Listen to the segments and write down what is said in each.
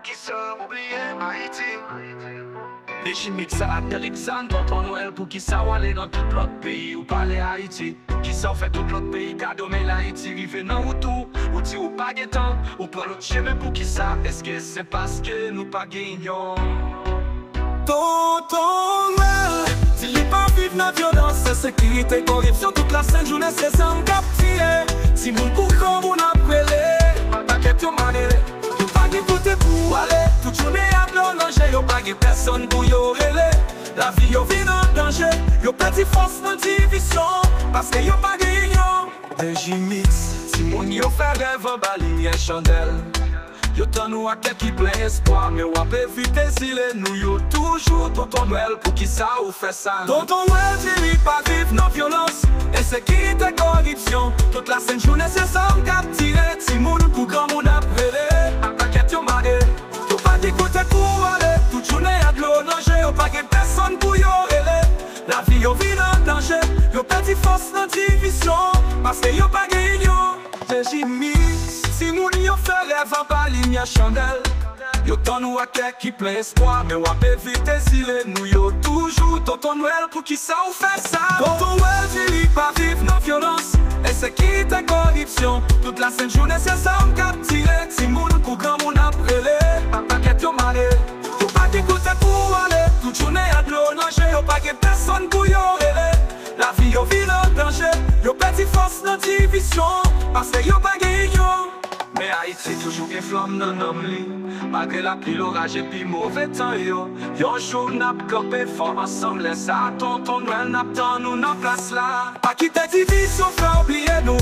pour qui ça oublier Haïti. Les chimiques ça Alexandre, tonton Noël pour qui ça aller dans tout l'autre pays ou parler Haïti. Qui ça fait tout l'autre pays, cadeau mais l'Haïti rive dans ou tout. Ou ti ou pas de temps, ou pas l'autre chemin pour qui ça. Est-ce que c'est parce que nous pas gagnons? Tonton Noël, s'il n'est pas vivre dans la violence, c'est sécurité, corruption, toute la sainte journée, c'est ça me captiver. Si mon pour comme on a brûlé, pas question manière, tout pas qui côté pour aller, toute journée à blondanger, y'a pas de personne pour y relayer. La vie y'a vit en danger, y'a petit force dans division, parce que y'a pas de union. De Jimix, si mon y'a fait rêve en bali, y'a chandelle. Yo t'en nous à quelqu'un plein espoir, mais on peut éviter si les nous yo toujours tonton Noël pour qui ça ou fait ça. Tonton Noël dit pas vivre non violence, et c'est qui te corruption. Toute la sainte journée c'est ça on capturé, si moun pour grand moun après. A paquet yo maré, tout pas d'écouter pour aller. Toute journée à de l'eau danger, y'a pas de personne pour y relayer. La vie yo vit en danger, y'a petit force dans division, parce que y'a pas de union. J'ai mis si moun yo fait rêve en bas, lumière chandelle. Yo t'en nous à quelqu'un qui plein espoir, mais on peut éviter si les nous yo toujours tonton Noël pour qui ça ou fait ça. Tonton Noël dit pas vivre non violence, et c'est qui ta corruption. Toute la sainte journée c'est ça on capturé, si moun pour grand moun après. Un paquet yo maré, tout pas d'écouter pour aller. Toute journée à de l'eau danger, y'a pas de personne pour y relayer. La vie yo vit en danger, y'a petit force dans division, parce que y'a pas de union. Mais Haïti toujours une flamme dans l'homme li. Malgré la pluie, l'orage et puis mauvais temps yo. Yon jour n'a campé fort ensemble. Laisse ça tonton Noël n'a tant nous dans place là. Pas quitter division, fait oublier nous.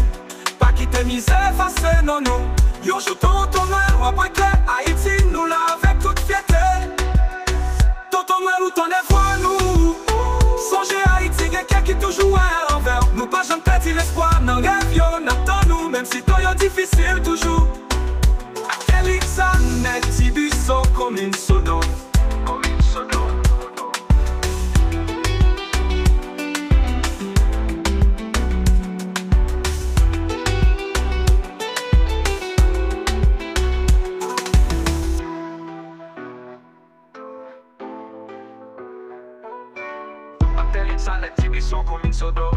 Pas quitter misère, face non nous. Yon jour tonton Noël, on va Haïti nous là avec toute fierté. Tonton Noël où t'en es voir nous. Songez Haïti, quelqu'un qui toujours à l'envers. Nous pas jamais perdre l'espoir, non rêve yo, n'attend nous. Même si toi y'a difficile toujours. Alexandre, Tibuso comme une sodo. Comme une sodo. Alexandre, Tibuso comme une sodo.